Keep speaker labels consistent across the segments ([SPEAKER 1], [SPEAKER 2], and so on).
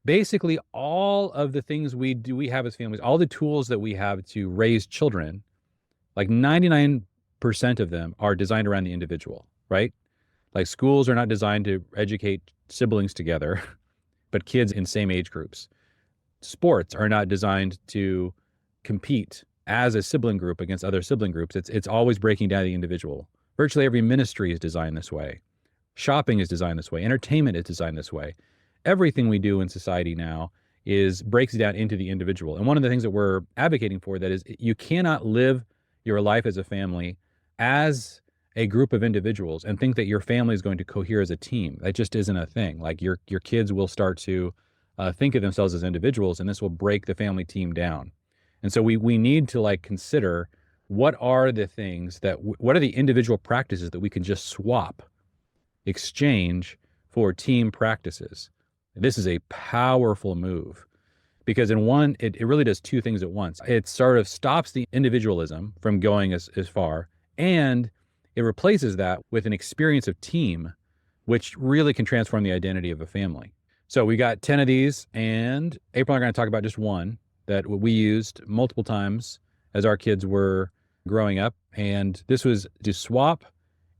[SPEAKER 1] basically all of the things we have as families, all the tools that we have to raise children, like 99% of them are designed around the individual, right? Like schools are not designed to educate siblings together, but kids in same age groups. Sports are not designed to compete as a sibling group against other sibling groups. It's always breaking down the individual. Virtually every ministry is designed this way. Shopping is designed this way. Entertainment is designed this way. Everything we do in society now is breaks down into the individual. And one of the things that we're advocating for that is you cannot live your life as a family as a group of individuals and think that your family is going to cohere as a team. That just isn't a thing. Like your kids will start to think of themselves as individuals, and this will break the family team down. And so we need to like consider what are the things that what are the individual practices that we can just swap, exchange for team practices. This is a powerful move because in one, it really does two things at once. It sort of stops the individualism from going as far, and it replaces that with an experience of team, which really can transform the identity of a family. So we got 10 of these, and April and I are going to talk about just one that we used multiple times as our kids were growing up. And this was to swap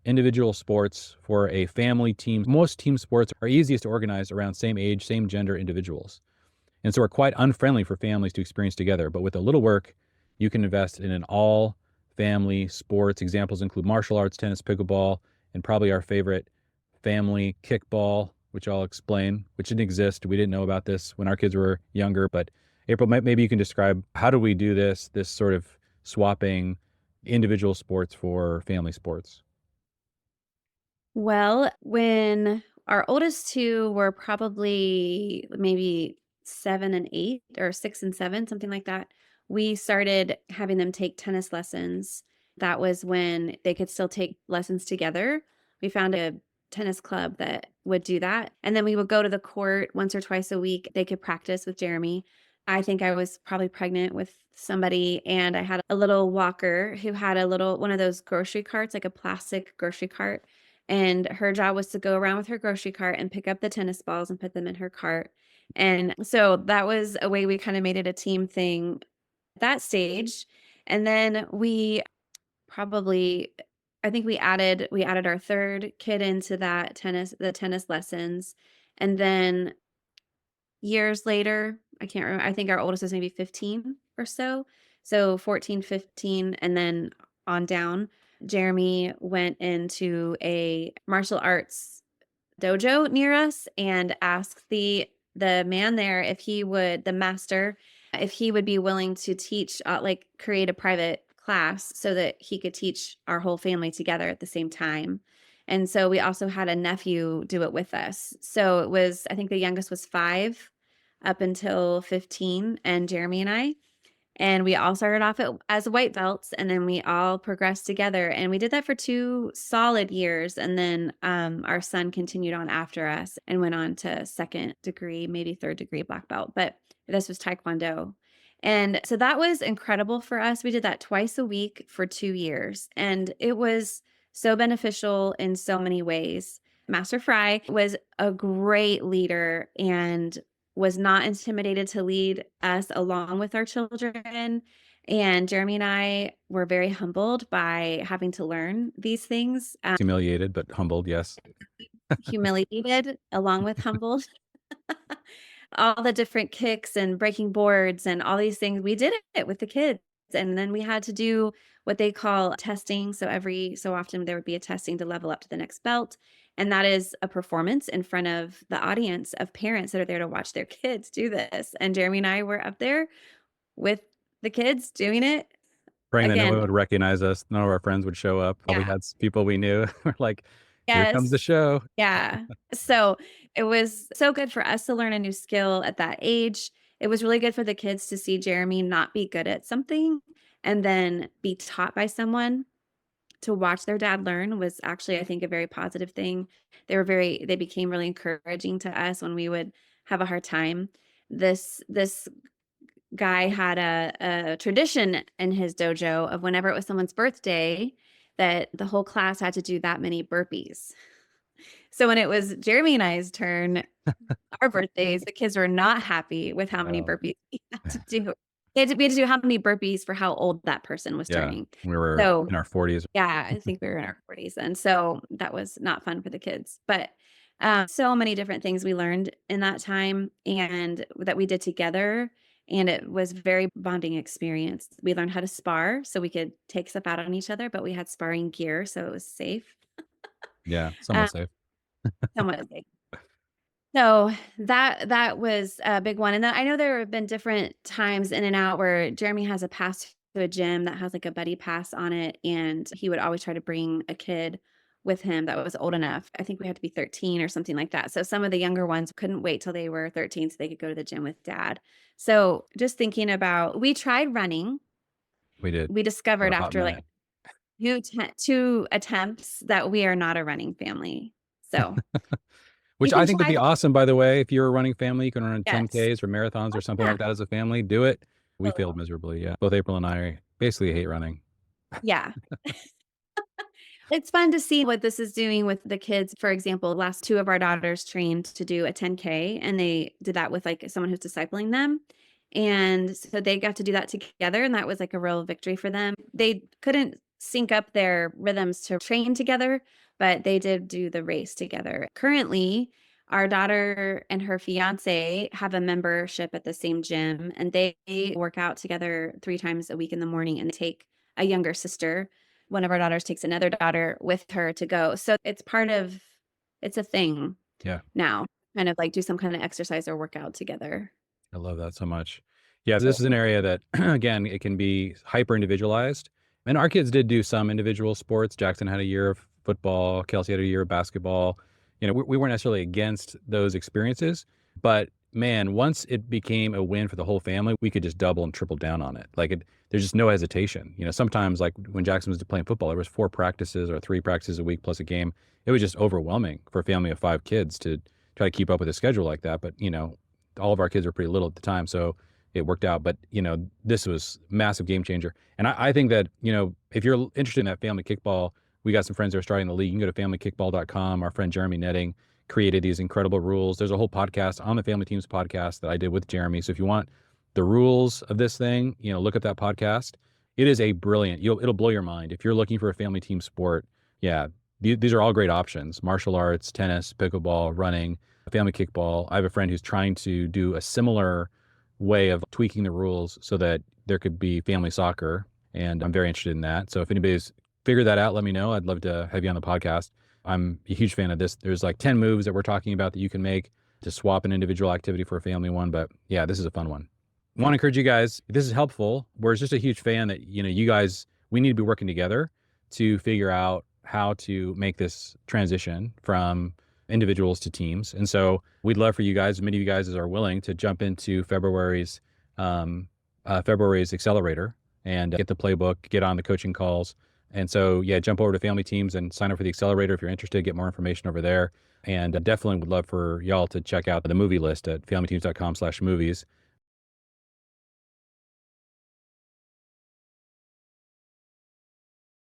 [SPEAKER 1] individual sports for a family team. Most team sports are easiest to organize around same age, same gender individuals. And so are quite unfriendly for families to experience together. But with a little work, you can invest in an all family sports. Examples include martial arts, tennis, pickleball, and probably our favorite family kickball, which I'll explain, which didn't exist. We didn't know about this when our kids were younger. But April, maybe you can describe how do we do this sort of swapping individual sports for family sports?
[SPEAKER 2] Well, when our oldest two were probably maybe 7 and 8 or 6 and 7, something like that, we started having them take tennis lessons. That was when they could still take lessons together. We found a tennis club that would do that. And then we would go to the court once or twice a week. They could practice with Jeremy. I think I was probably pregnant with somebody, and I had a little walker who had a little one of those grocery carts, like a plastic grocery cart, and her job was to go around with her grocery cart and pick up the tennis balls and put them in her cart. And so that was a way we kind of made it a team thing at that stage. And then we probably I think we added our third kid into that the tennis lessons. And then years later, I can't remember, I think our oldest is maybe 15 or so. So 14, 15, and then on down, Jeremy went into a martial arts dojo near us and asked the man there if he would the master if he would be willing to teach like create a private class so that he could teach our whole family together at the same time. And so we also had a nephew do it with us. So it was, I think the youngest was 5 up until 15, and Jeremy and I. And we all started off as white belts, and then we all progressed together. And we did that for 2 solid years. And then our son continued on after us and went on to second degree, maybe third degree black belt. But this was Taekwondo. And so that was incredible for us. We did that twice a week for 2 years. And it was so beneficial in so many ways. Master Fry was a great leader and was not intimidated to lead us along with our children. And Jeremy and I were very humbled by having to learn these things,
[SPEAKER 1] Humiliated, but humbled, yes.
[SPEAKER 2] humiliated along with humbled. All the different kicks and breaking boards and all these things. We did it with the kids. And then we had to do what they call testing. So every so often there would be a testing to level up to the next belt. And that is a performance in front of the audience of parents that are there to watch their kids do this. And Jeremy and I were up there with the kids doing it
[SPEAKER 1] Praying that no one
[SPEAKER 2] again.
[SPEAKER 1] would recognize us, none of our friends would show up. All we
[SPEAKER 2] Yeah.
[SPEAKER 1] had people we knew. We're like, here comes the
[SPEAKER 2] Yes.
[SPEAKER 1] show.
[SPEAKER 2] Yeah. So it was so good for us to learn a new skill at that age. It was really good for the kids to see Jeremy not be good at something and then be taught by someone. To watch their dad learn was actually, I think, a very positive thing. They became really encouraging to us when we would have a hard time. This guy had a tradition in his dojo of whenever it was someone's birthday, that the whole class had to do that many burpees. So when it was Jeremy and I's turn, our birthdays, the kids were not happy with how many
[SPEAKER 1] Oh,
[SPEAKER 2] burpees we had to do. We had to do how many burpees for how old that person was
[SPEAKER 1] yeah.
[SPEAKER 2] turning.
[SPEAKER 1] We were
[SPEAKER 2] So
[SPEAKER 1] in our 40s.
[SPEAKER 2] yeah, I think we were in our 40s then. So that was not fun for the kids. But so many different things we learned in that time and that we did together. And it was very bonding experience. We learned how to spar so we could take stuff out on each other, but we had sparring gear, so it was safe.
[SPEAKER 1] Yeah,
[SPEAKER 2] Um,
[SPEAKER 1] somewhat safe.
[SPEAKER 2] somewhat safe. So that was a big one. And then I know there have been different times in and out where Jeremy has a pass to a gym that has like a buddy pass on it. And he would always try to bring a kid with him that was old enough. I think we had to be 13 or something like that. So some of the younger ones couldn't wait till they were 13 so they could go to the gym with dad. So just thinking about, we tried running.
[SPEAKER 1] We did
[SPEAKER 2] We
[SPEAKER 1] for
[SPEAKER 2] discovered
[SPEAKER 1] a hot
[SPEAKER 2] after like
[SPEAKER 1] minute.
[SPEAKER 2] two attempts that we are not a running family. So you
[SPEAKER 1] Which I
[SPEAKER 2] can
[SPEAKER 1] think would
[SPEAKER 2] try
[SPEAKER 1] be
[SPEAKER 2] that.
[SPEAKER 1] awesome, by the way. If you're a running family, you can run
[SPEAKER 2] Yes.
[SPEAKER 1] 10Ks or marathons or something
[SPEAKER 2] Yeah.
[SPEAKER 1] like that as a family. Do it. We failed
[SPEAKER 2] So,
[SPEAKER 1] miserably. Yeah. Both April and I basically hate running.
[SPEAKER 2] yeah. It's fun to see what this is doing with the kids. For example, last 2 of our daughters trained to do a 10K, and they did that with, like, someone who's discipling them, and so they got to do that together, and that was, like, a real victory for them. They couldn't sync up their rhythms to train together, but they did do the race together. Currently, our daughter and her fiancé have a membership at the same gym, and they work out together 3 times a week in the morning, and they take a younger sister. One of our daughters takes another daughter with her to go. So it's a thing
[SPEAKER 1] Yeah.
[SPEAKER 2] now, kind of like do some kind of exercise or workout together.
[SPEAKER 1] I love that so much. Yeah, this is an area that, again, it can be hyper individualized. And our kids did do some individual sports. Jackson had a year of football. Kelsey had a year of basketball. We weren't necessarily against those experiences, but man, once it became a win for the whole family, we could just double and triple down on it. There's just no hesitation. Sometimes like when Jackson was playing football, there was 4 practices or 3 practices a week plus a game. It was just overwhelming for a family of 5 kids to try to keep up with a schedule like that. But all of our kids were pretty little at the time, so it worked out. But this was massive game changer. And I think that if you're interested in that family kickball, we got some friends that are starting the league. You can go to familykickball.com. Our friend Jeremy Netting created these incredible rules. There's a whole podcast on the Family Teams podcast that I did with Jeremy. So if you want the rules of this thing, look up that podcast. It is a brilliant. It'll blow your mind if you're looking for a family team sport. Yeah, these are all great options: martial arts, tennis, pickleball, running, family kickball. I have a friend who's trying to do a similar way of tweaking the rules so that there could be family soccer, and I'm very interested in that. So if anybody's figured that out, let me know. I'd love to have you on the podcast. I'm a huge fan of this. There's like 10 moves that we're talking about that you can make to swap an individual activity for a family one. But yeah, this is a fun one. I want to encourage you guys, if this is helpful, we're just a huge fan that, you guys, we need to be working together to figure out how to make this transition from individuals to teams. And so we'd love for you guys, as many of you guys as are willing, to jump into February's accelerator and get the playbook, get on the coaching calls. And so, yeah, jump over to Family Teams and sign up for the accelerator if you're interested, get more information over there. And definitely would love for y'all to check out the movie list at familyteams.com/movies.